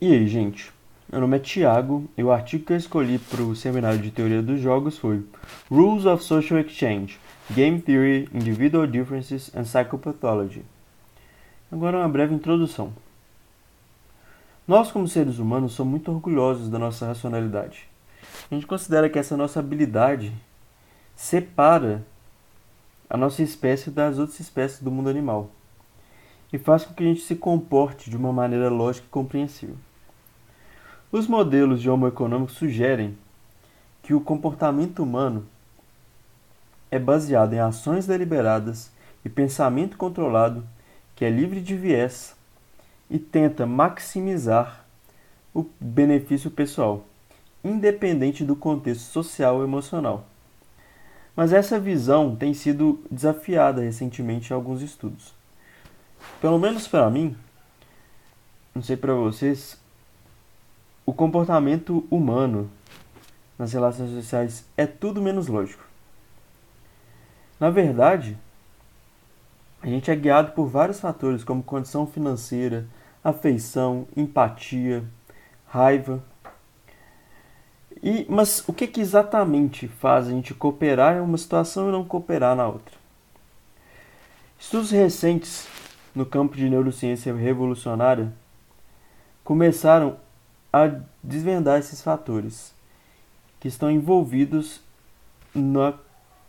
E aí, gente? Meu nome é Thiago e o artigo que eu escolhi para o seminário de teoria dos jogos foi Rules of Social Exchange, Game Theory, Individual Differences and Psychopathology. Agora uma breve introdução. Nós, como seres humanos, somos muito orgulhosos da nossa racionalidade. A gente considera que essa nossa habilidade separa a nossa espécie das outras espécies do mundo animal e faz com que a gente se comporte de uma maneira lógica e compreensível. Os modelos de Homo econômico sugerem que o comportamento humano é baseado em ações deliberadas e pensamento controlado, que é livre de viés e tenta maximizar o benefício pessoal, independente do contexto social ou emocional. Mas essa visão tem sido desafiada recentemente em alguns estudos. Pelo menos para mim, não sei para vocês, o comportamento humano nas relações sociais é tudo menos lógico. Na verdade, a gente é guiado por vários fatores, como condição financeira, afeição, empatia, raiva. Mas o que exatamente faz a gente cooperar em uma situação e não cooperar na outra? Estudos recentes no campo de neurociência revolucionária começaram a desvendar esses fatores que estão envolvidos no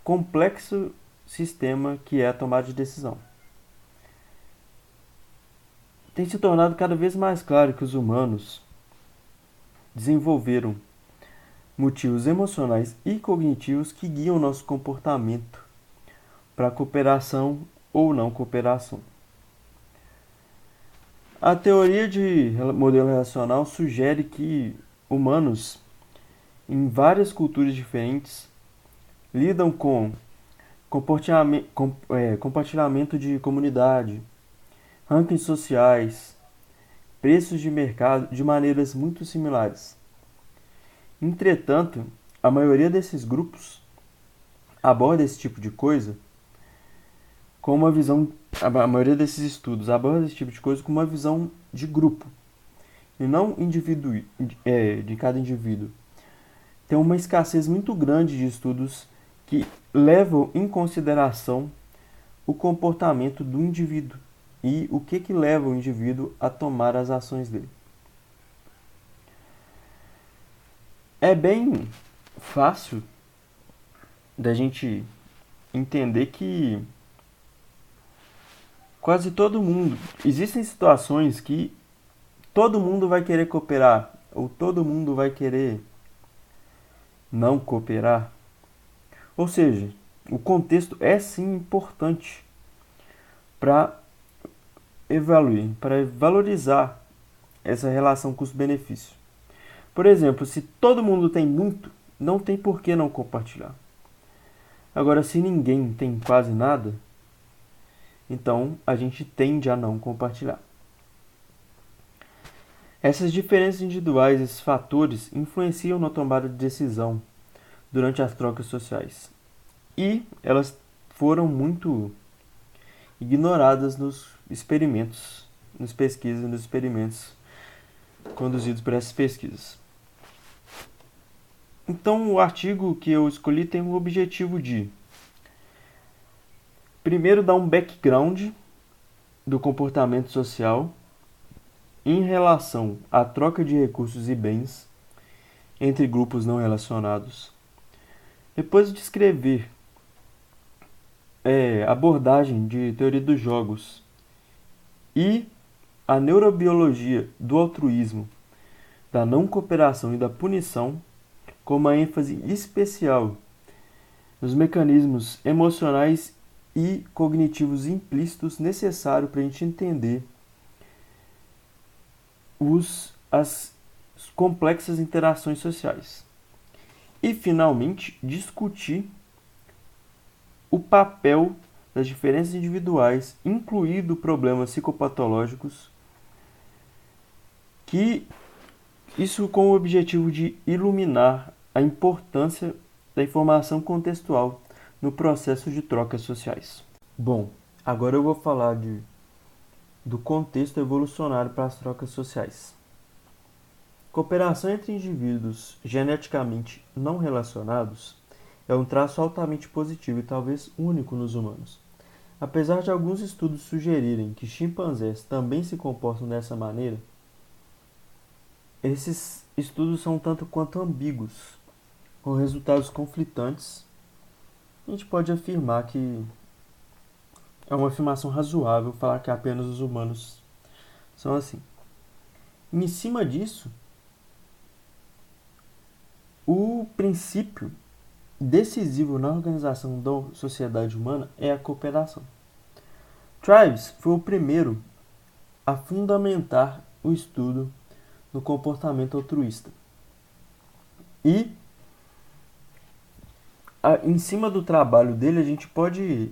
complexo sistema que é a tomada de decisão. Tem se tornado cada vez mais claro que os humanos desenvolveram motivos emocionais e cognitivos que guiam nosso comportamento para cooperação ou não cooperação. A teoria de modelo relacional sugere que humanos em várias culturas diferentes lidam com compartilhamento de comunidade, rankings sociais, preços de mercado de maneiras muito similares. Entretanto, a maioria desses grupos aborda esse tipo de coisa com uma visão, a maioria desses estudos aborda esse tipo de coisa com uma visão de grupo e não de cada indivíduo. Tem uma escassez muito grande de estudos que levam em consideração o comportamento do indivíduo e o que leva o indivíduo a tomar as ações dele. É bem fácil da gente entender que quase todo mundo, existem situações que todo mundo vai querer cooperar ou todo mundo vai querer não cooperar. Ou seja, o contexto é sim importante para evaluar, para valorizar essa relação custo-benefício. Por exemplo, se todo mundo tem muito, não tem por que não compartilhar. Agora, se ninguém tem quase nada, então a gente tende a não compartilhar. Essas diferenças individuais, esses fatores, influenciam na tomada de decisão durante as trocas sociais. E elas foram muito ignoradas nos experimentos, nas pesquisas e nos experimentos conduzidos por essas pesquisas. Então, o artigo que eu escolhi tem o objetivo de, primeiro, dar um background do comportamento social em relação à troca de recursos e bens entre grupos não relacionados. Depois, descrever abordagem de teoria dos jogos e a neurobiologia do altruísmo, da não cooperação e da punição, com uma ênfase especial nos mecanismos emocionais e cognitivos implícitos necessários para a gente entender as complexas interações sociais. E, finalmente, discutir o papel das diferenças individuais, incluindo problemas psicopatológicos, que isso com o objetivo de iluminar a importância da informação contextual no processo de trocas sociais. Bom, agora eu vou falar do contexto evolucionário para as trocas sociais. Cooperação entre indivíduos geneticamente não relacionados é um traço altamente positivo e talvez único nos humanos. Apesar de alguns estudos sugerirem que chimpanzés também se comportam dessa maneira, esses estudos são tanto quanto ambíguos, com resultados conflitantes. A gente pode afirmar que é uma afirmação razoável falar que apenas os humanos são assim. Em cima disso, o princípio decisivo na organização da sociedade humana é a cooperação. Traves foi o primeiro a fundamentar o estudo no comportamento altruísta. E, em cima do trabalho dele, a gente pode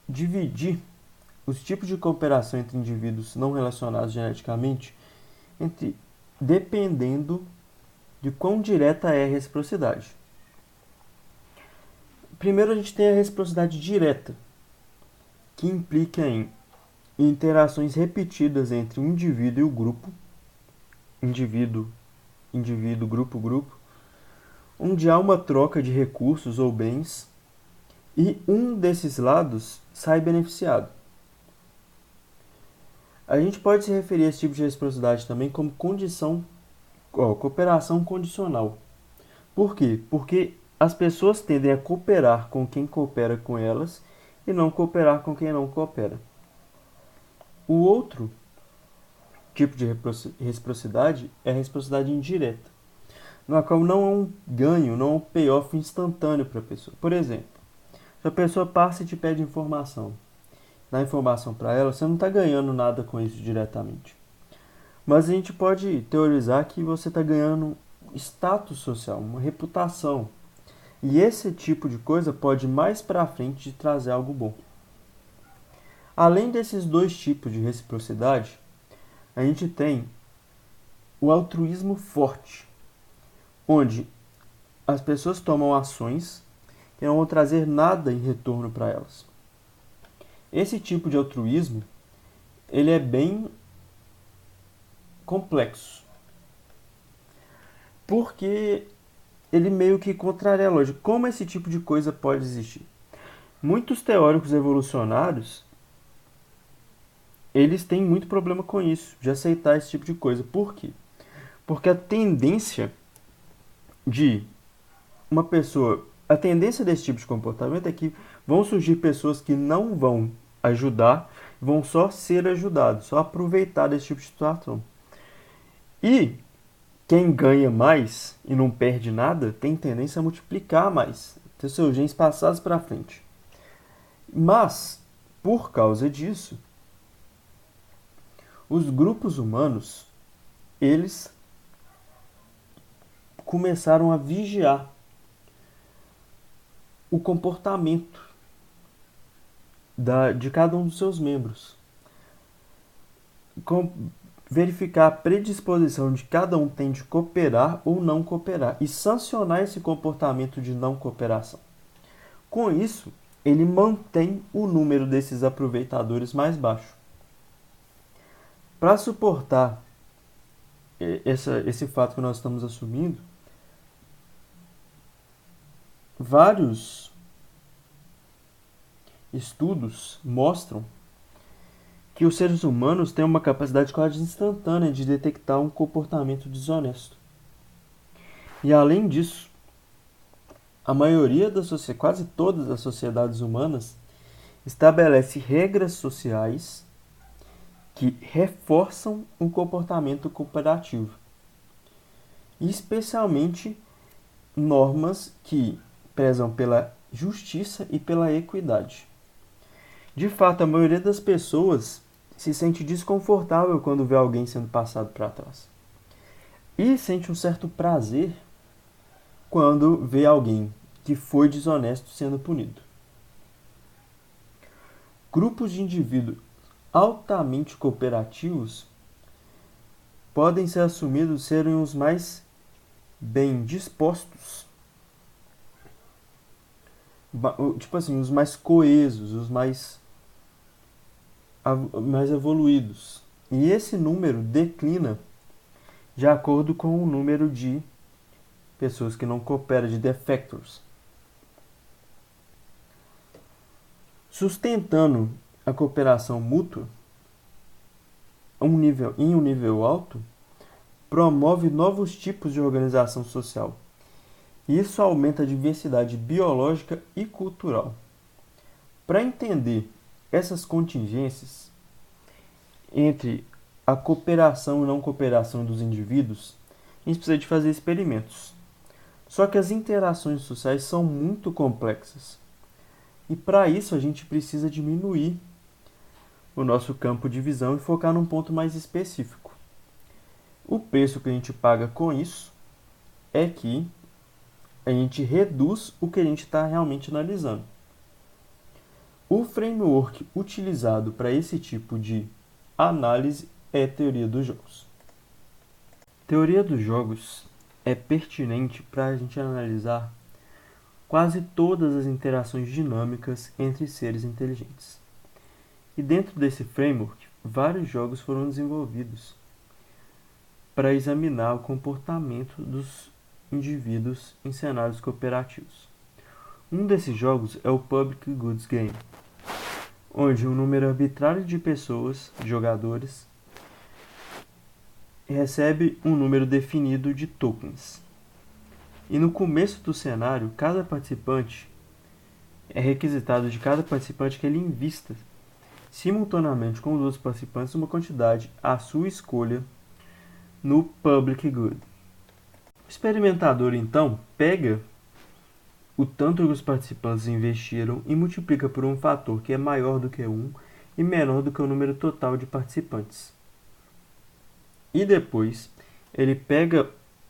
dividir os tipos de cooperação entre indivíduos não relacionados geneticamente dependendo de quão direta é a reciprocidade. Primeiro a gente tem a reciprocidade direta, que implica em interações repetidas entre um indivíduo e o grupo, indivíduo, grupo, onde há uma troca de recursos ou bens e um desses lados sai beneficiado. A gente pode se referir a esse tipo de reciprocidade também como cooperação condicional. Por quê? Porque as pessoas tendem a cooperar com quem coopera com elas e não cooperar com quem não coopera. O outro tipo de reciprocidade é a reciprocidade indireta, na qual não há um ganho, não há um payoff instantâneo para a pessoa. Por exemplo, se a pessoa passa e te pede informação, dá informação para ela, você não está ganhando nada com isso diretamente. Mas a gente pode teorizar que você está ganhando status social, uma reputação. E esse tipo de coisa pode mais para frente te trazer algo bom. Além desses dois tipos de reciprocidade, a gente tem o altruísmo forte, onde as pessoas tomam ações que não vão trazer nada em retorno para elas. Esse tipo de altruísmo, ele é bem complexo, porque ele meio que contraria a lógica. Como esse tipo de coisa pode existir? Muitos teóricos evolucionários, eles têm muito problema com isso, de aceitar esse tipo de coisa. Por quê? Porque a tendência desse tipo de comportamento é que vão surgir pessoas que não vão ajudar, vão só ser ajudados, só aproveitar desse tipo de situação. E quem ganha mais e não perde nada tem tendência a multiplicar mais, ter seus genes passados para frente. Mas, por causa disso, os grupos humanos, eles começaram a vigiar o comportamento de cada um dos seus membros. Verificar a predisposição de cada um tem de cooperar ou não cooperar e sancionar esse comportamento de não cooperação. Com isso, ele mantém o número desses aproveitadores mais baixo. Para suportar esse fato que nós estamos assumindo, vários estudos mostram que os seres humanos têm uma capacidade quase instantânea de detectar um comportamento desonesto. E além disso, a maioria quase todas as sociedades humanas estabelece regras sociais que reforçam um comportamento cooperativo, especialmente normas que prezam pela justiça e pela equidade. De fato, a maioria das pessoas se sente desconfortável quando vê alguém sendo passado para trás. E sente um certo prazer quando vê alguém que foi desonesto sendo punido. Grupos de indivíduos altamente cooperativos podem ser assumidos serem os mais bem dispostos, tipo assim, os mais coesos, os mais mais evoluídos. E esse número declina de acordo com o número de pessoas que não cooperam, de defectors. Sustentando a cooperação mútua em um nível alto, promove novos tipos de organização social. Isso aumenta a diversidade biológica e cultural. Para entender essas contingências entre a cooperação e não cooperação dos indivíduos, a gente precisa de fazer experimentos. Só que as interações sociais são muito complexas. E para isso a gente precisa diminuir o nosso campo de visão e focar num ponto mais específico. O preço que a gente paga com isso é que a gente reduz o que a gente está realmente analisando. O framework utilizado para esse tipo de análise é a teoria dos jogos. Teoria dos jogos é pertinente para a gente analisar quase todas as interações dinâmicas entre seres inteligentes. E dentro desse framework, vários jogos foram desenvolvidos para examinar o comportamento dos indivíduos em cenários cooperativos. Um desses jogos é o Public Goods Game, onde um número arbitrário de pessoas, jogadores, recebe um número definido de tokens. E no começo do cenário, cada participante é requisitado de cada participante que ele invista simultaneamente com os outros participantes uma quantidade à sua escolha no Public Good. O experimentador, então, pega o tanto que os participantes investiram e multiplica por um fator que é maior do que 1 e menor do que o número total de participantes. E depois, ele pega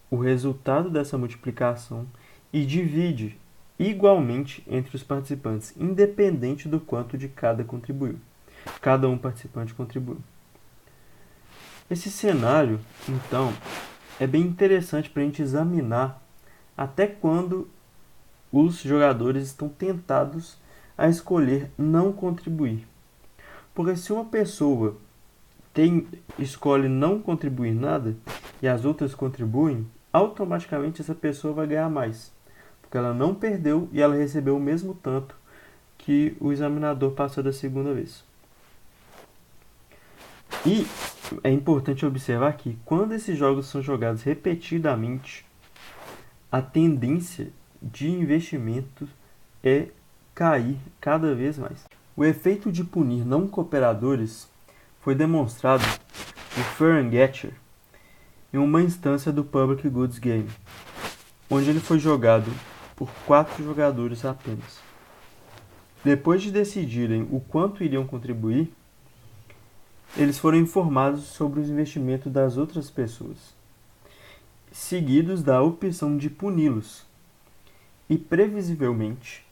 o resultado dessa multiplicação e divide igualmente entre os participantes, independente do quanto de cada contribuiu. Cada participante contribuiu. Esse cenário, então, é bem interessante para a gente examinar até quando os jogadores estão tentados a escolher não contribuir. Porque se uma pessoa escolhe não contribuir nada e as outras contribuem, automaticamente essa pessoa vai ganhar mais. Porque ela não perdeu e ela recebeu o mesmo tanto que o examinador passou da segunda vez. E é importante observar que quando esses jogos são jogados repetidamente, a tendência de investimento é cair cada vez mais. O efeito de punir não cooperadores foi demonstrado por Ferengetcher em uma instância do Public Goods Game, onde ele foi jogado por 4 jogadores apenas. Depois de decidirem o quanto iriam contribuir, eles foram informados sobre os investimentos das outras pessoas, seguidos da opção de puni-los. E, previsivelmente,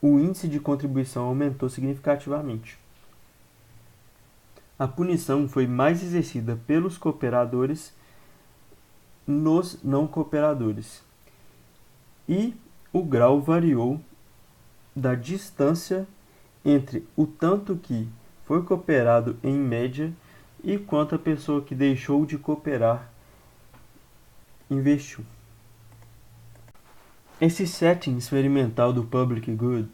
o índice de contribuição aumentou significativamente. A punição foi mais exercida pelos cooperadores nos não cooperadores. E o grau variou da distância entre o tanto que foi cooperado em média e quanto a pessoa que deixou de cooperar investiu. Esse setting experimental do Public Good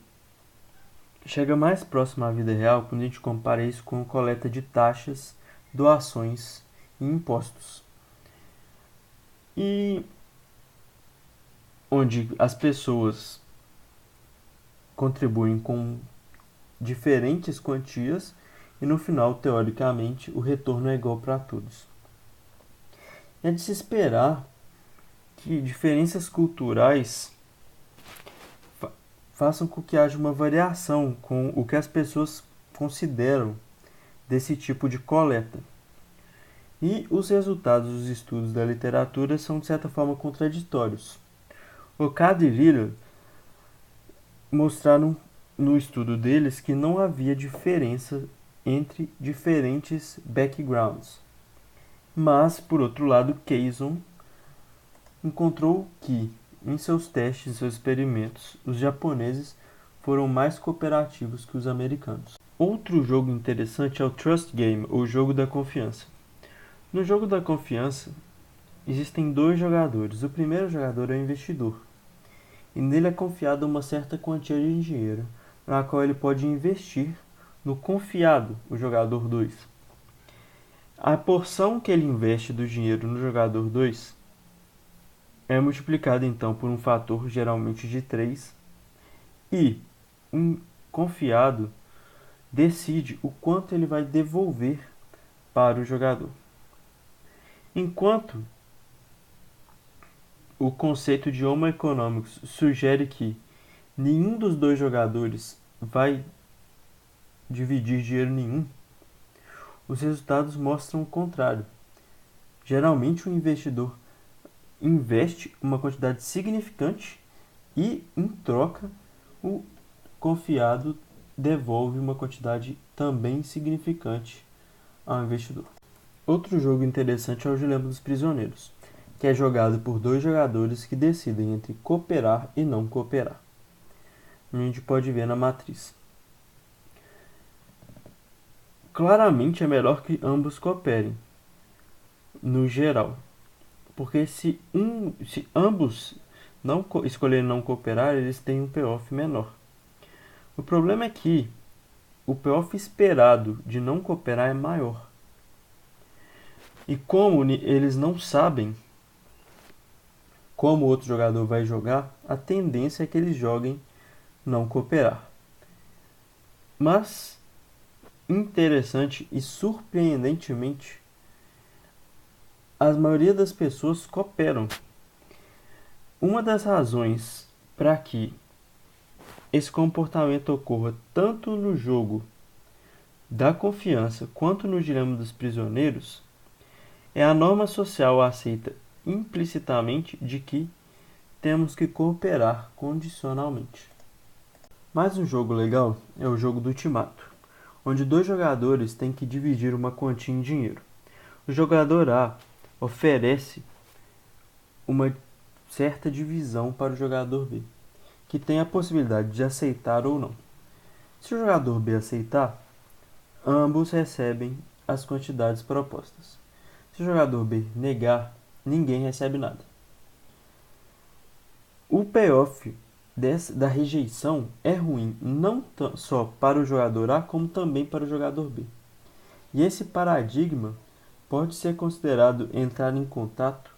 chega mais próximo à vida real quando a gente compara isso com a coleta de taxas, doações e impostos. E onde as pessoas contribuem com diferentes quantias e no final, teoricamente, o retorno é igual para todos. É de se esperar que diferenças culturais façam com que haja uma variação com o que as pessoas consideram desse tipo de coleta. E os resultados dos estudos da literatura são, de certa forma, contraditórios. Okada e Liller mostraram no estudo deles que não havia diferença entre diferentes backgrounds. Mas, por outro lado, Kazon encontrou que, em seus testes e seus experimentos, os japoneses foram mais cooperativos que os americanos. Outro jogo interessante é o Trust Game, ou jogo da confiança. No jogo da confiança, existem dois jogadores. O primeiro jogador é o investidor, e nele é confiada uma certa quantia de dinheiro, na qual ele pode investir no confiado, o jogador 2. A porção que ele investe do dinheiro no jogador 2 é multiplicada então por um fator geralmente de 3, e um confiado decide o quanto ele vai devolver para o jogador. Enquanto o conceito de Homo economicus sugere que nenhum dos dois jogadores vai dividir dinheiro nenhum, os resultados mostram o contrário. Geralmente o investidor investe uma quantidade significante e, em troca, o confiado devolve uma quantidade também significante ao investidor. Outro jogo interessante é o Dilema dos Prisioneiros, que é jogado por dois jogadores que decidem entre cooperar e não cooperar. A gente pode ver na matriz. Claramente é melhor que ambos cooperem, no geral, porque se ambos escolherem não cooperar, eles têm um payoff menor. O problema é que o payoff esperado de não cooperar é maior. E como eles não sabem como o outro jogador vai jogar, a tendência é que eles joguem não cooperar. Mas, interessante e surpreendentemente, a maioria das pessoas cooperam. Uma das razões para que esse comportamento ocorra tanto no jogo da confiança quanto no dilema dos prisioneiros é a norma social aceita implicitamente de que temos que cooperar condicionalmente. Mais um jogo legal é o jogo do Ultimato, onde dois jogadores têm que dividir uma quantia em dinheiro. O jogador A oferece uma certa divisão para o jogador B, que tem a possibilidade de aceitar ou não. Se o jogador B aceitar, ambos recebem as quantidades propostas. Se o jogador B negar, ninguém recebe nada. O payoff da rejeição é ruim não só para o jogador A, como também para o jogador B. E esse paradigma pode ser considerado entrar em contato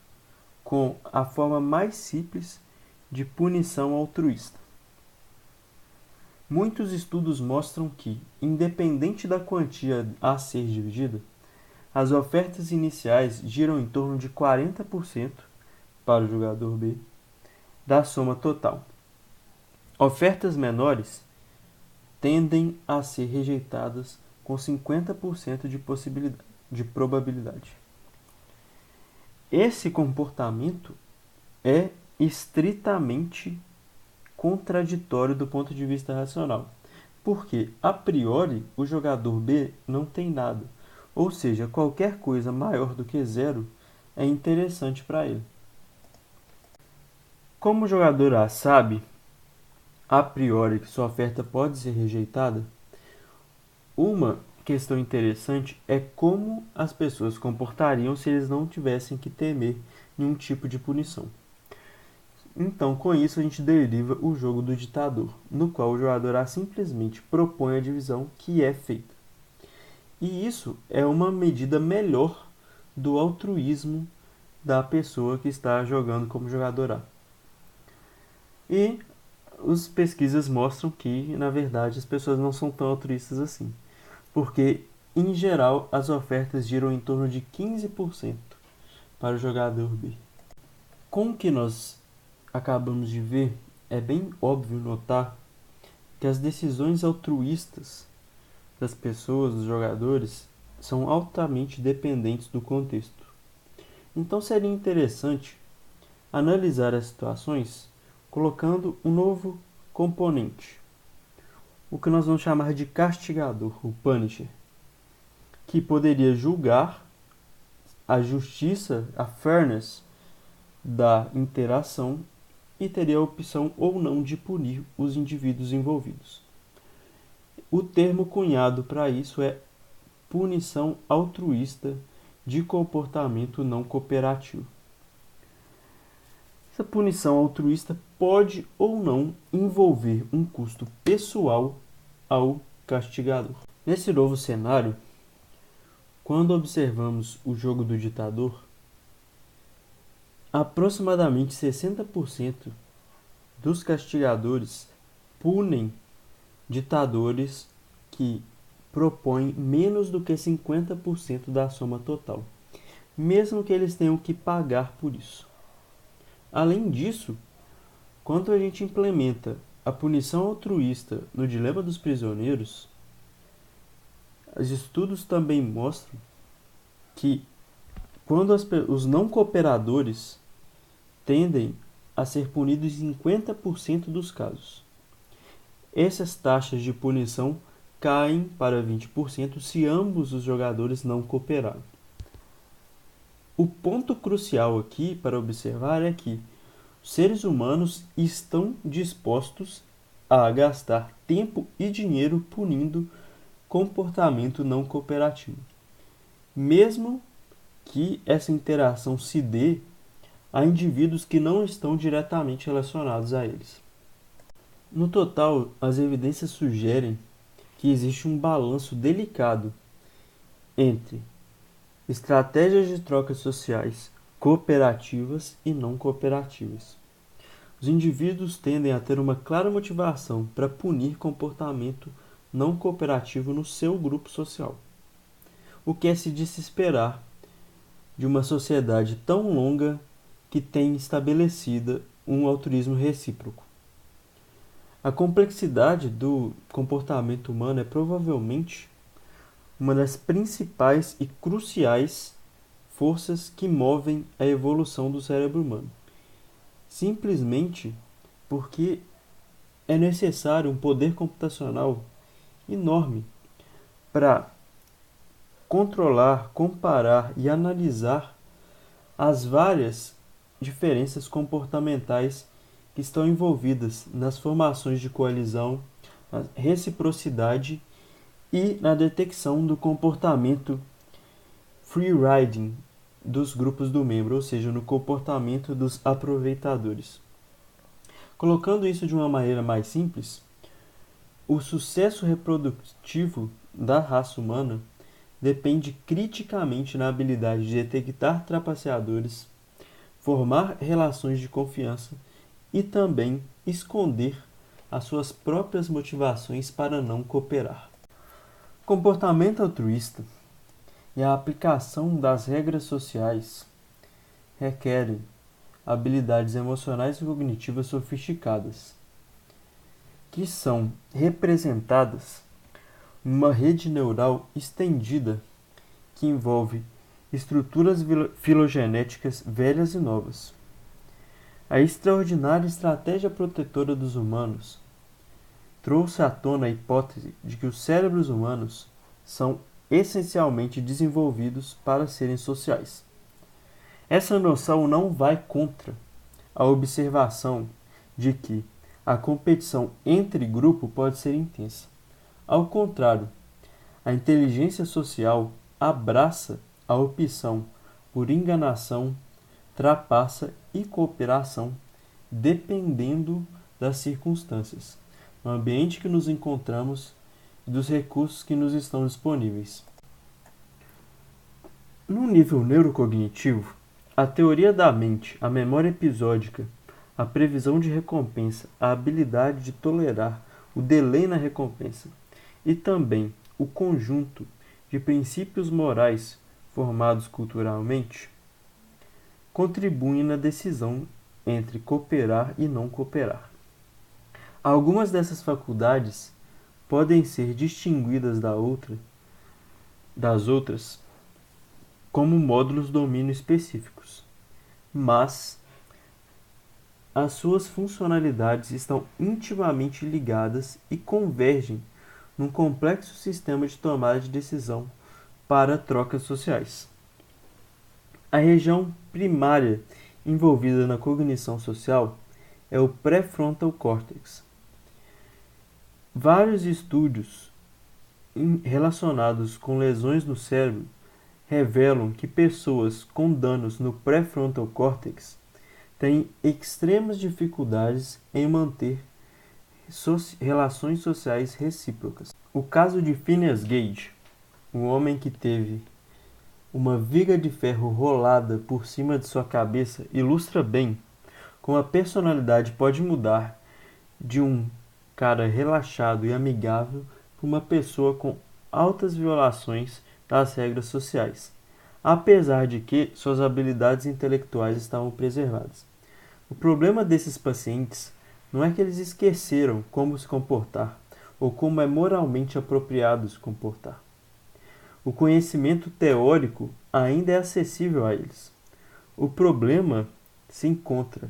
com a forma mais simples de punição altruísta. Muitos estudos mostram que, independente da quantia a ser dividida, as ofertas iniciais giram em torno de 40% para o jogador B da soma total. Ofertas menores tendem a ser rejeitadas com 50% de probabilidade. Esse comportamento é estritamente contraditório do ponto de vista racional, porque, a priori, o jogador B não tem nada, ou seja, qualquer coisa maior do que zero é interessante para ele. Como o jogador A sabe, a priori, que sua oferta pode ser rejeitada, uma questão interessante é como as pessoas se comportariam se eles não tivessem que temer nenhum tipo de punição. Então, com isso, a gente deriva o jogo do ditador, no qual o jogador A simplesmente propõe a divisão que é feita. E isso é uma medida melhor do altruísmo da pessoa que está jogando como jogador A. E as pesquisas mostram que, na verdade, as pessoas não são tão altruístas assim, porque, em geral, as ofertas giram em torno de 15% para o jogador B. Com o que nós acabamos de ver, é bem óbvio notar que as decisões altruístas das pessoas, dos jogadores, são altamente dependentes do contexto. Então seria interessante analisar as situações colocando um novo componente, o que nós vamos chamar de castigador, o punisher, que poderia julgar a justiça, a fairness da interação e teria a opção ou não de punir os indivíduos envolvidos. o termo cunhado para isso é punição altruísta de comportamento não cooperativo. Essa punição altruísta pode ou não envolver um custo pessoal ao castigador. Nesse novo cenário, quando observamos o jogo do ditador, aproximadamente 60% dos castigadores punem ditadores que propõem menos do que 50% da soma total, mesmo que eles tenham que pagar por isso. Além disso, quando a gente implementa a punição altruísta no dilema dos prisioneiros, os estudos também mostram que quando os não cooperadores tendem a ser punidos em 50% dos casos. Essas taxas de punição caem para 20% se ambos os jogadores não cooperarem. O ponto crucial aqui para observar é que os seres humanos estão dispostos a gastar tempo e dinheiro punindo comportamento não cooperativo, mesmo que essa interação se dê a indivíduos que não estão diretamente relacionados a eles. No total, as evidências sugerem que existe um balanço delicado entre estratégias de trocas sociais cooperativas e não cooperativas. Os indivíduos tendem a ter uma clara motivação para punir comportamento não cooperativo no seu grupo social, o que é de se esperar de uma sociedade tão longa que tem estabelecida um altruísmo recíproco. A complexidade do comportamento humano é provavelmente uma das principais e cruciais forças que movem a evolução do cérebro humano, simplesmente porque é necessário um poder computacional enorme para controlar, comparar e analisar as várias diferenças comportamentais que estão envolvidas nas formações de coalizão, na reciprocidade e na detecção do comportamento free riding dos grupos do membro, ou seja, no comportamento dos aproveitadores. Colocando isso de uma maneira mais simples, o sucesso reprodutivo da raça humana depende criticamente na habilidade de detectar trapaceadores, formar relações de confiança e também esconder as suas próprias motivações para não cooperar. Comportamento altruísta e a aplicação das regras sociais requerem habilidades emocionais e cognitivas sofisticadas, que são representadas numa rede neural estendida que envolve estruturas filogenéticas velhas e novas. A extraordinária estratégia protetora dos humanos trouxe à tona a hipótese de que os cérebros humanos são essencialmente desenvolvidos para serem sociais. Essa noção não vai contra a observação de que a competição entre grupo pode ser intensa. Ao contrário, a inteligência social abraça a opção por enganação, trapaça e cooperação, dependendo das circunstâncias, no ambiente que nos encontramos e dos recursos que nos estão disponíveis. No nível neurocognitivo, a teoria da mente, a memória episódica, a previsão de recompensa, a habilidade de tolerar o delay na recompensa e também o conjunto de princípios morais formados culturalmente contribuem na decisão entre cooperar e não cooperar. Algumas dessas faculdades podem ser distinguidas das outras como módulos domínio específicos, mas as suas funcionalidades estão intimamente ligadas e convergem num complexo sistema de tomada de decisão para trocas sociais. A região primária envolvida na cognição social é o pré-frontal córtex. Vários estudos relacionados com lesões no cérebro revelam que pessoas com danos no pré-frontal córtex têm extremas dificuldades em manter relações sociais recíprocas. O caso de Phineas Gage, um homem que teve uma viga de ferro rolada por cima de sua cabeça, ilustra bem como a personalidade pode mudar de um cara relaxado e amigável para uma pessoa com altas violações das regras sociais, apesar de que suas habilidades intelectuais estavam preservadas. O problema desses pacientes não é que eles esqueceram como se comportar ou como é moralmente apropriado se comportar. O conhecimento teórico ainda é acessível a eles. O problema se encontra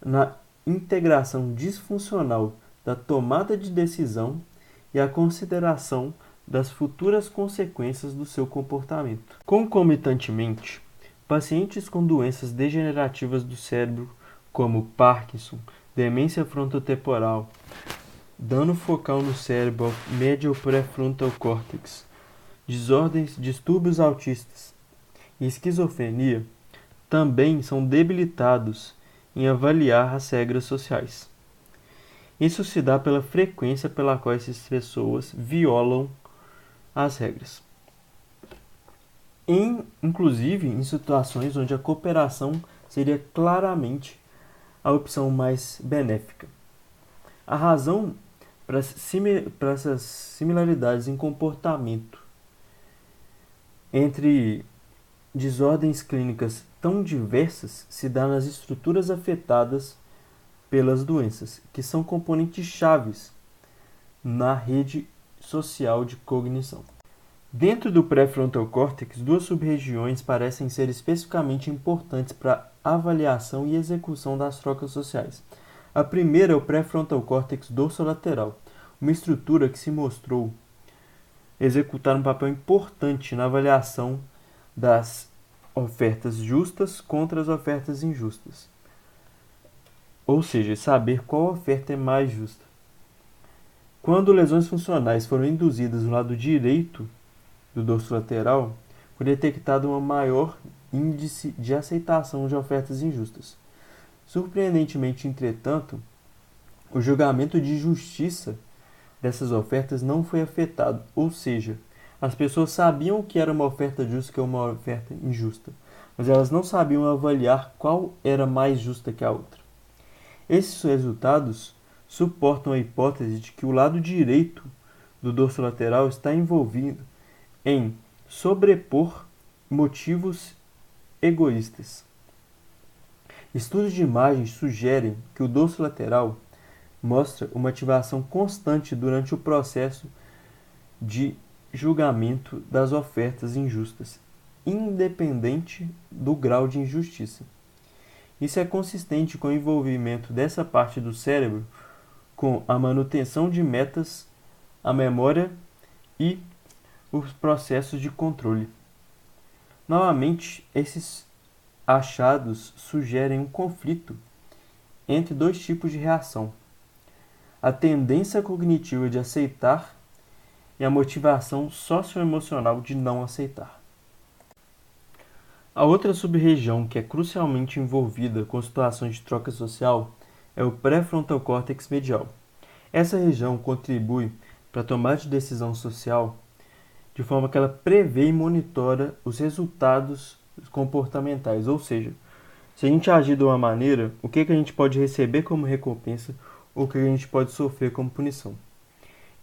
na integração disfuncional da tomada de decisão e a consideração das futuras consequências do seu comportamento. Concomitantemente, pacientes com doenças degenerativas do cérebro, como Parkinson, demência frontotemporal, dano focal no cérebro médio pré-frontal córtex, distúrbios autistas e esquizofrenia, também são debilitados em avaliar as regras sociais. Isso se dá pela frequência pela qual essas pessoas violam as regras. Inclusive em situações onde a cooperação seria claramente a opção mais benéfica. A razão para essas similaridades em comportamento entre desordens clínicas tão diversas se dá nas estruturas afetadas pelas doenças, que são componentes chaves na rede social de cognição. Dentro do pré-frontal córtex, duas sub-regiões parecem ser especificamente importantes para a avaliação e execução das trocas sociais. A primeira é o pré-frontal córtex dorsolateral, uma estrutura que se mostrou executar um papel importante na avaliação das ofertas justas contra as ofertas injustas. Ou seja, saber qual oferta é mais justa. Quando lesões funcionais foram induzidas no lado direito do dorso lateral, foi detectado um maior índice de aceitação de ofertas injustas. Surpreendentemente, entretanto, o julgamento de justiça dessas ofertas não foi afetado, ou seja, as pessoas sabiam o que era uma oferta justa e o que é uma oferta injusta, mas elas não sabiam avaliar qual era mais justa que a outra. Esses resultados suportam a hipótese de que o lado direito do dorso lateral está envolvido em sobrepor motivos egoístas. Estudos de imagens sugerem que o dorso lateral mostra uma ativação constante durante o processo de julgamento das ofertas injustas, independente do grau de injustiça. Isso é consistente com o envolvimento dessa parte do cérebro com a manutenção de metas, a memória e os processos de controle. Novamente, esses achados sugerem um conflito entre dois tipos de reação: a tendência cognitiva de aceitar e a motivação socioemocional de não aceitar. A outra sub-região que é crucialmente envolvida com situações de troca social é o pré-frontal córtex medial. Essa região contribui para a tomada de decisão social de forma que ela prevê e monitora os resultados comportamentais, ou seja, se a gente agir de uma maneira, o que a gente pode receber como recompensa ou o que a gente pode sofrer como punição.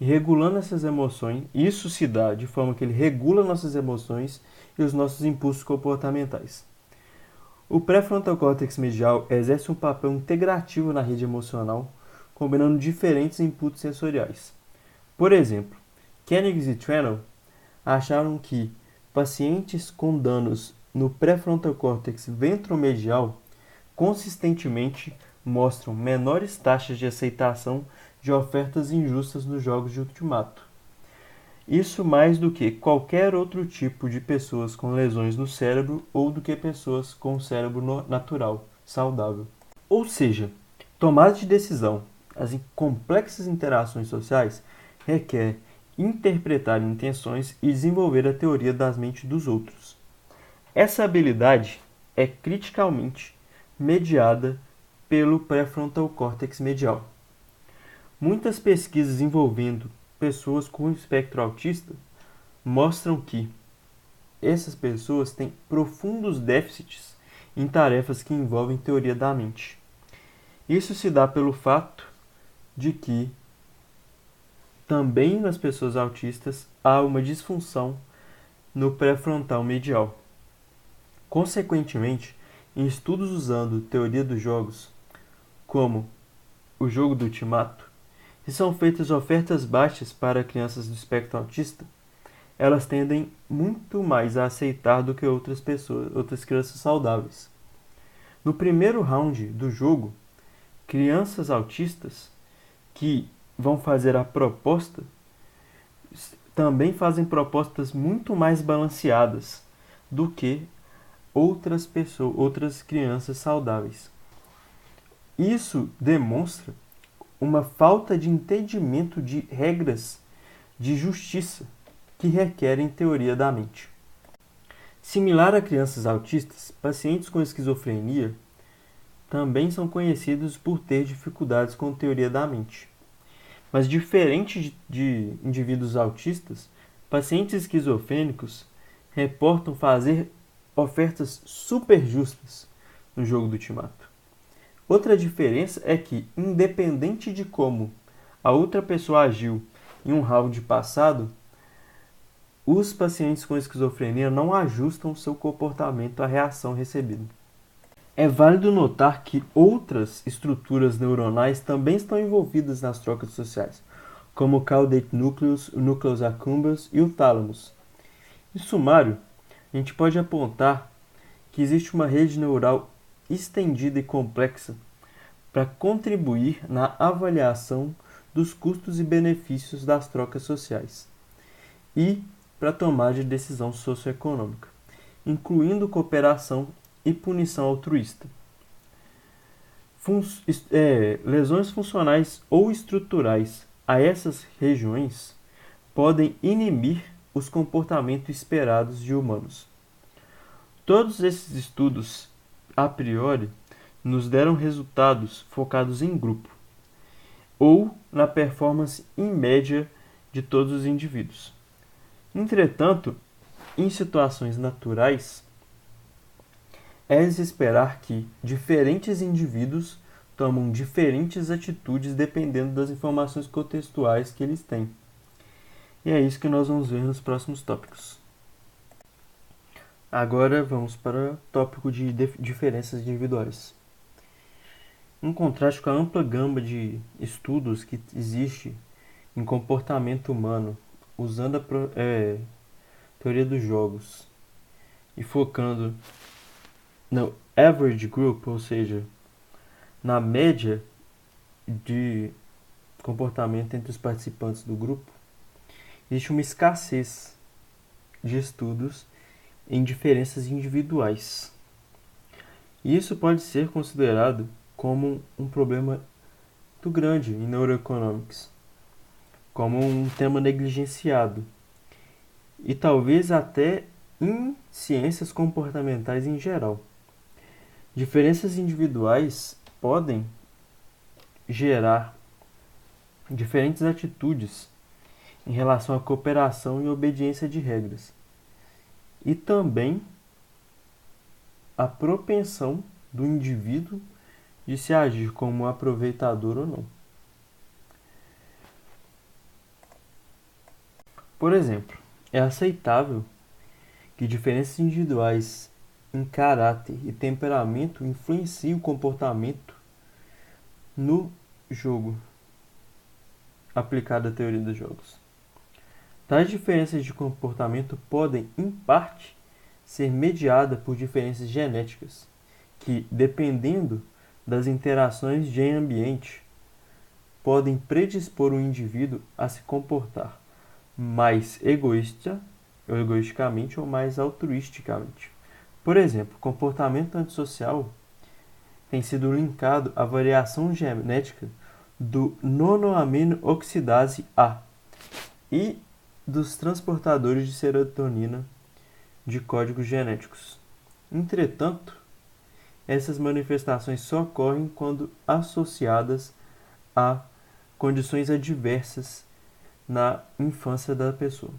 E regulando essas emoções, isso se dá de forma que ele regula nossas emoções e os nossos impulsos comportamentais. O pré-frontal córtex medial exerce um papel integrativo na rede emocional, combinando diferentes inputs sensoriais. Por exemplo, Koenig e Trenel acharam que pacientes com danos no pré-frontal córtex ventromedial consistentemente mostram menores taxas de aceitação de ofertas injustas nos jogos de ultimato. Isso mais do que qualquer outro tipo de pessoas com lesões no cérebro ou do que pessoas com cérebro natural, saudável. Ou seja, tomada de decisão, as complexas interações sociais requer interpretar intenções e desenvolver a teoria das mentes dos outros. Essa habilidade é criticalmente mediada pelo pré-frontal córtex medial. Muitas pesquisas envolvendo pessoas com espectro autista mostram que essas pessoas têm profundos déficits em tarefas que envolvem teoria da mente. Isso se dá pelo fato de que também nas pessoas autistas há uma disfunção no pré-frontal medial. Consequentemente, em estudos usando teoria dos jogos, como o jogo do Ultimato, se são feitas ofertas baixas para crianças do espectro autista, elas tendem muito mais a aceitar do que outras crianças saudáveis. No primeiro round do jogo, crianças autistas que vão fazer a proposta também fazem propostas muito mais balanceadas do que outras crianças saudáveis. Isso demonstra uma falta de entendimento de regras de justiça que requerem teoria da mente. Similar a crianças autistas, pacientes com esquizofrenia também são conhecidos por ter dificuldades com teoria da mente. Mas diferente de indivíduos autistas, pacientes esquizofrênicos reportam fazer ofertas super justas no jogo do Ultimato. Outra diferença é que, independente de como a outra pessoa agiu em um round passado, os pacientes com esquizofrenia não ajustam seu comportamento à reação recebida. É válido notar que outras estruturas neuronais também estão envolvidas nas trocas sociais, como o caudate nucleus, o nucleus accumbens e o tálamos. Em sumário, a gente pode apontar que existe uma rede neural estendida e complexa para contribuir na avaliação dos custos e benefícios das trocas sociais e para tomar de decisão socioeconômica, incluindo cooperação e punição altruísta. Lesões funcionais ou estruturais a essas regiões podem inibir os comportamentos esperados de humanos. Todos esses estudos, a priori, nos deram resultados focados em grupo, ou na performance em média de todos os indivíduos. Entretanto, em situações naturais, é de se esperar que diferentes indivíduos tomam diferentes atitudes dependendo das informações contextuais que eles têm. E é isso que nós vamos ver nos próximos tópicos. Agora vamos para o tópico de diferenças individuais. Em contraste com a ampla gama de estudos que existe em comportamento humano, usando a teoria dos jogos e focando no average group, ou seja, na média de comportamento entre os participantes do grupo, existe uma escassez de estudos em diferenças individuais. E isso pode ser considerado como um problema muito grande em neuroeconomics, como um tema negligenciado, e talvez até em ciências comportamentais em geral. Diferenças individuais podem gerar diferentes atitudes em relação à cooperação e obediência de regras, e também a propensão do indivíduo de se agir como um aproveitador ou não. Por exemplo, é aceitável que diferenças individuais em caráter e temperamento influenciem o comportamento no jogo, aplicado à teoria dos jogos. Tais diferenças de comportamento podem, em parte, ser mediadas por diferenças genéticas, que, dependendo das interações de ambiente, podem predispor o indivíduo a se comportar mais egoisticamente ou mais altruisticamente. Por exemplo, comportamento antissocial tem sido linkado à variação genética do nonoamino oxidase A, e dos transportadores de serotonina de códigos genéticos. Entretanto, essas manifestações só ocorrem quando associadas a condições adversas na infância da pessoa.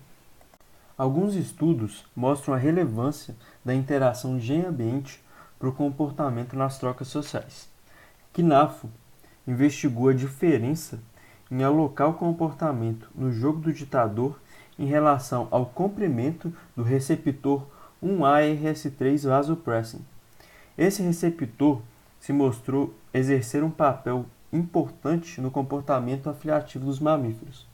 Alguns estudos mostram a relevância da interação gene-ambiente para o comportamento nas trocas sociais. Knafo investigou a diferença em alocar o comportamento no jogo do ditador em relação ao comprimento do receptor 1ARS3 vasopressin. Esse receptor se mostrou exercer um papel importante no comportamento afiliativo dos mamíferos.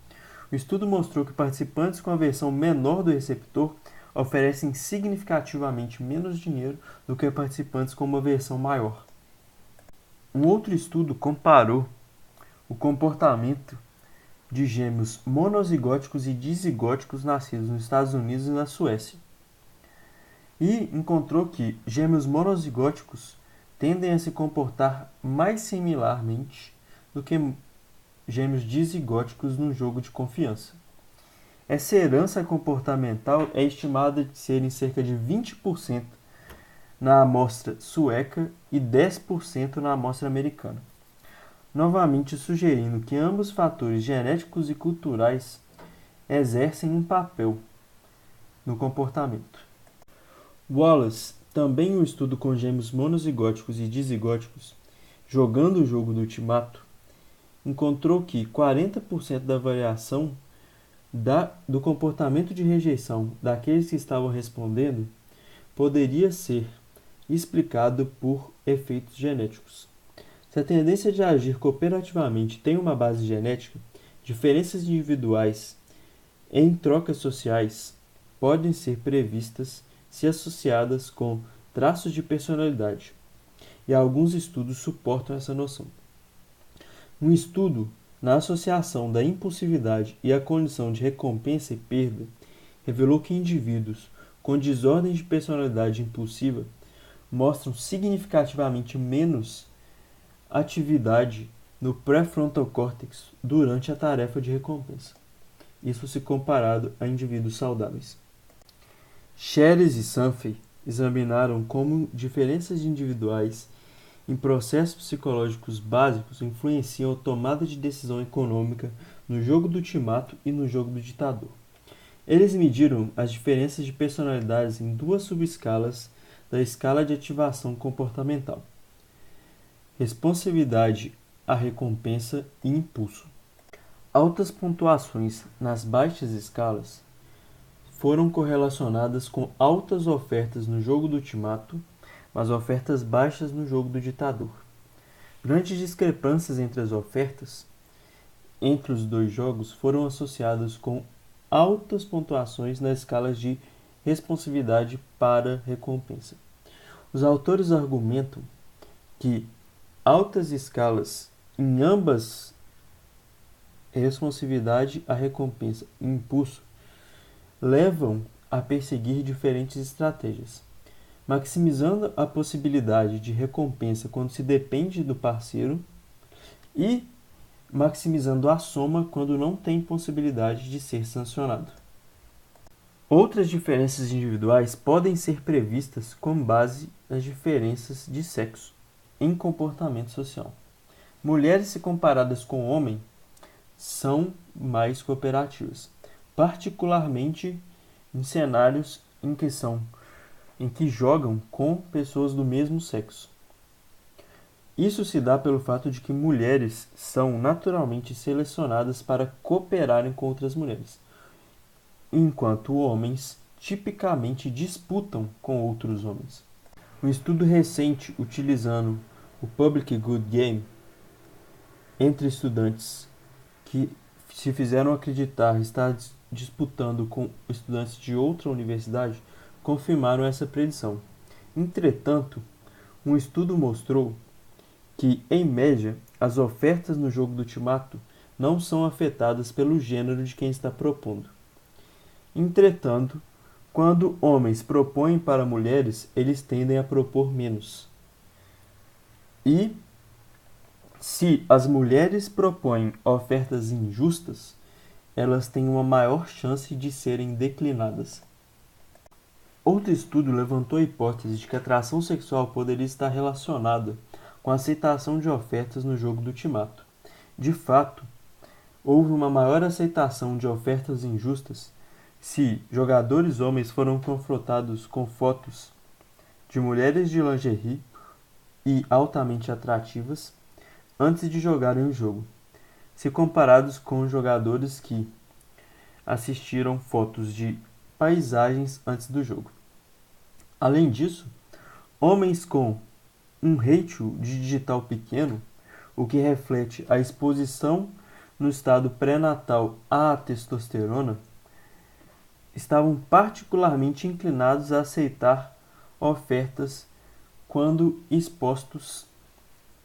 O estudo mostrou que participantes com a versão menor do receptor oferecem significativamente menos dinheiro do que participantes com uma versão maior. Um outro estudo comparou o comportamento de gêmeos monozigóticos e dizigóticos nascidos nos Estados Unidos e na Suécia. E encontrou que gêmeos monozigóticos tendem a se comportar mais similarmente do que gêmeos dizigóticos no jogo de confiança. Essa herança comportamental é estimada de ser em cerca de 20% na amostra sueca e 10% na amostra americana, novamente sugerindo que ambos fatores genéticos e culturais exercem um papel no comportamento. Wallace, também em um estudo com gêmeos monozigóticos e dizigóticos, jogando o jogo do ultimato, encontrou que 40% da variação do comportamento de rejeição daqueles que estavam respondendo poderia ser explicado por efeitos genéticos. Se a tendência de agir cooperativamente tem uma base genética, diferenças individuais em trocas sociais podem ser previstas se associadas com traços de personalidade, e alguns estudos suportam essa noção. Um estudo na associação da impulsividade e a condição de recompensa e perda revelou que indivíduos com desordem de personalidade impulsiva mostram significativamente menos atividade no pré-frontal córtex durante a tarefa de recompensa. Isso se comparado a indivíduos saudáveis. Sheres e Sanfey examinaram como diferenças individuais em processos psicológicos básicos influenciam a tomada de decisão econômica no jogo do ultimato e no jogo do ditador. Eles mediram as diferenças de personalidades em duas subescalas da escala de ativação comportamental: responsividade à recompensa e impulso. Altas pontuações nas baixas escalas foram correlacionadas com altas ofertas no jogo do ultimato, mas ofertas baixas no jogo do ditador. Grandes discrepâncias entre as ofertas entre os dois jogos foram associadas com altas pontuações nas escalas de responsividade para recompensa. Os autores argumentam que altas escalas em ambas responsividade à recompensa e impulso levam a perseguir diferentes estratégias, maximizando a possibilidade de recompensa quando se depende do parceiro e maximizando a soma quando não tem possibilidade de ser sancionado. Outras diferenças individuais podem ser previstas com base nas diferenças de sexo em comportamento social. Mulheres, se comparadas com homens, são mais cooperativas, particularmente em cenários em que jogam com pessoas do mesmo sexo. Isso se dá pelo fato de que mulheres são naturalmente selecionadas para cooperarem com outras mulheres, enquanto homens tipicamente disputam com outros homens. Um estudo recente utilizando o Public Good Game entre estudantes que se fizeram acreditar estar disputando com estudantes de outra universidade confirmaram essa predição. Entretanto, um estudo mostrou que, em média, as ofertas no jogo do ultimato não são afetadas pelo gênero de quem está propondo. Entretanto, quando homens propõem para mulheres, eles tendem a propor menos. E, se as mulheres propõem ofertas injustas, elas têm uma maior chance de serem declinadas. Outro estudo levantou a hipótese de que a atração sexual poderia estar relacionada com a aceitação de ofertas no jogo do Ultimato. De fato, houve uma maior aceitação de ofertas injustas se jogadores homens foram confrontados com fotos de mulheres de lingerie e altamente atrativas antes de jogarem o jogo, se comparados com jogadores que assistiram fotos de paisagens antes do jogo. Além disso, homens com um ratio de digital pequeno, o que reflete a exposição no estado pré-natal à testosterona, estavam particularmente inclinados a aceitar ofertas quando expostos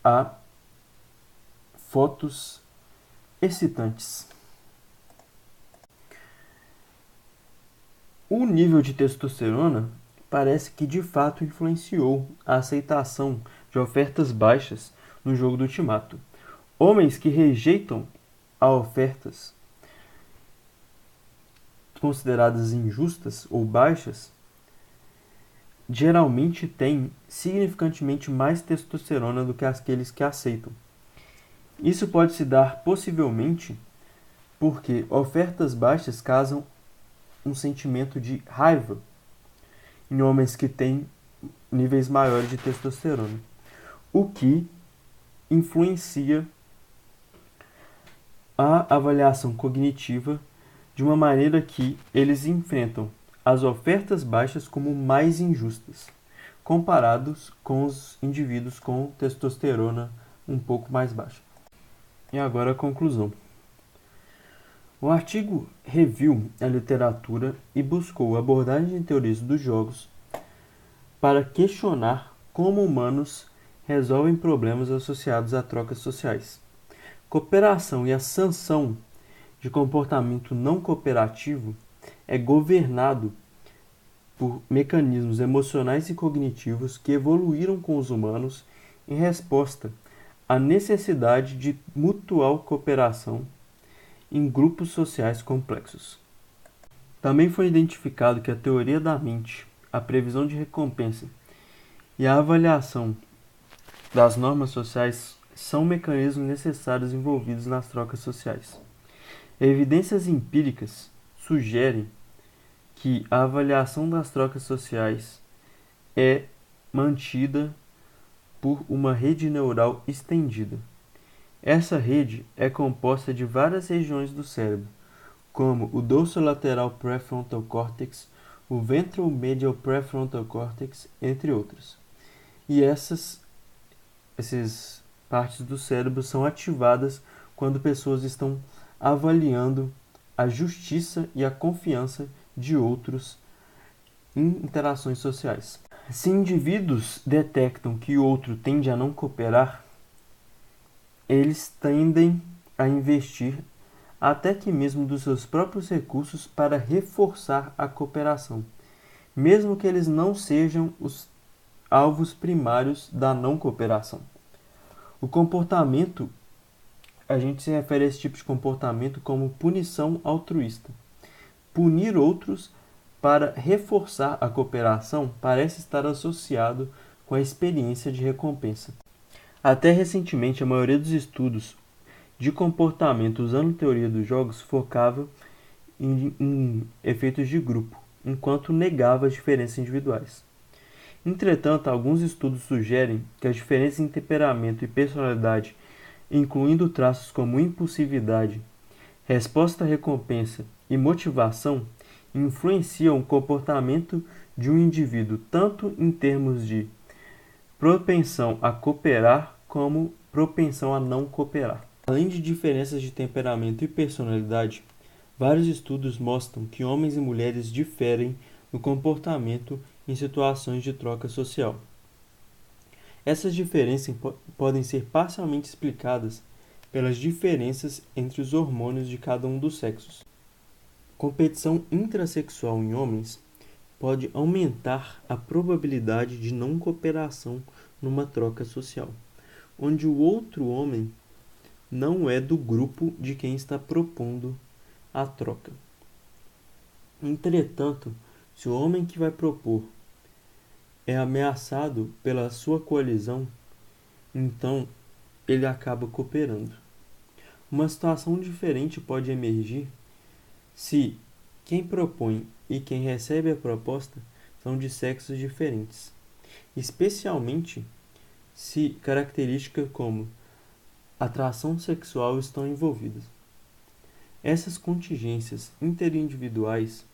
a fotos excitantes. O nível de testosterona parece que de fato influenciou a aceitação de ofertas baixas no jogo do Ultimato. Homens que rejeitam a ofertas consideradas injustas ou baixas geralmente têm significantemente mais testosterona do que aqueles que aceitam. Isso pode se dar possivelmente porque ofertas baixas causam um sentimento de raiva em homens que têm níveis maiores de testosterona, o que influencia a avaliação cognitiva de uma maneira que eles enfrentam as ofertas baixas como mais injustas, comparados com os indivíduos com testosterona um pouco mais baixa. E agora a conclusão. O artigo reviu a literatura e buscou abordagem de teorias dos jogos para questionar como humanos resolvem problemas associados a trocas sociais. Cooperação e a sanção de comportamento não cooperativo é governado por mecanismos emocionais e cognitivos que evoluíram com os humanos em resposta à necessidade de mutual cooperação em grupos sociais complexos. Também foi identificado que a teoria da mente, a previsão de recompensa e a avaliação das normas sociais são mecanismos necessários envolvidos nas trocas sociais. Evidências empíricas sugerem que a avaliação das trocas sociais é mantida por uma rede neural estendida. Essa rede é composta de várias regiões do cérebro, como o dorsolateral pré-frontal córtex, o ventral medial pré-frontal córtex, entre outras. E essas partes do cérebro são ativadas quando pessoas estão avaliando a justiça e a confiança de outros em interações sociais. Se indivíduos detectam que o outro tende a não cooperar, eles tendem a investir até que mesmo dos seus próprios recursos para reforçar a cooperação, mesmo que eles não sejam os alvos primários da não cooperação. O comportamento, a gente se refere a esse tipo de comportamento como punição altruísta. Punir outros para reforçar a cooperação parece estar associado com a experiência de recompensa. Até recentemente, a maioria dos estudos de comportamento usando teoria dos jogos focava em efeitos de grupo, enquanto negava as diferenças individuais. Entretanto, alguns estudos sugerem que as diferenças em temperamento e personalidade, incluindo traços como impulsividade, resposta à recompensa e motivação, influenciam o comportamento de um indivíduo tanto em termos de propensão a cooperar como propensão a não cooperar. Além de diferenças de temperamento e personalidade, vários estudos mostram que homens e mulheres diferem no comportamento em situações de troca social. Essas diferenças podem ser parcialmente explicadas pelas diferenças entre os hormônios de cada um dos sexos. Competição intrasexual em homens pode aumentar a probabilidade de não cooperação numa troca social, onde o outro homem não é do grupo de quem está propondo a troca. Entretanto, se o homem que vai propor é ameaçado pela sua coalizão, então ele acaba cooperando. Uma situação diferente pode emergir se quem propõe e quem recebe a proposta são de sexos diferentes, especialmente se características como atração sexual estão envolvidas. Essas contingências interindividuais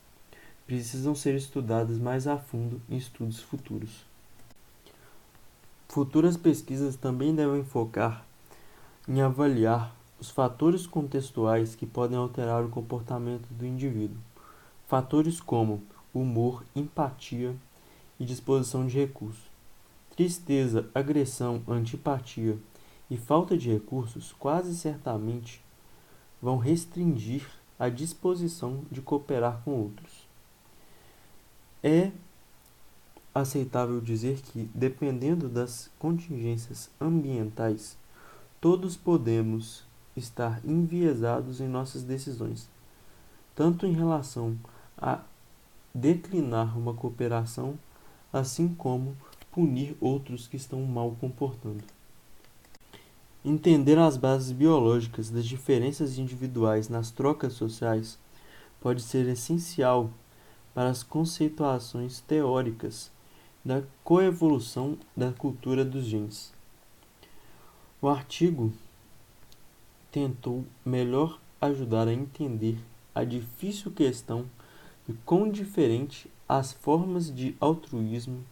precisam ser estudadas mais a fundo em estudos futuros. Futuras pesquisas também devem focar em avaliar os fatores contextuais que podem alterar o comportamento do indivíduo. Fatores como humor, empatia e disposição de recursos. Tristeza, agressão, antipatia e falta de recursos quase certamente vão restringir a disposição de cooperar com outros. É aceitável dizer que, dependendo das contingências ambientais, todos podemos estar enviesados em nossas decisões, tanto em relação a declinar uma cooperação, assim como punir outros que estão mal comportando. Entender as bases biológicas das diferenças individuais nas trocas sociais pode ser essencial para as conceituações teóricas da coevolução da cultura dos genes. O artigo tentou melhor ajudar a entender a difícil questão de quão diferente as formas de altruísmo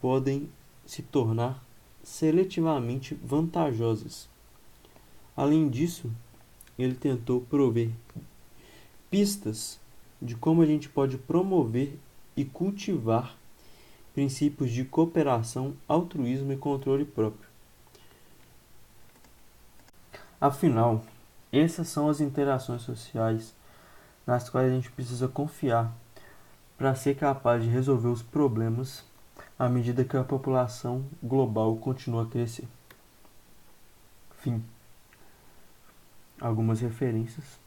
podem se tornar seletivamente vantajosas. Além disso, ele tentou prover pistas de como a gente pode promover e cultivar princípios de cooperação, altruísmo e controle próprio. Afinal, essas são as interações sociais nas quais a gente precisa confiar para ser capaz de resolver os problemas à medida que a população global continua a crescer. Fim. Algumas referências.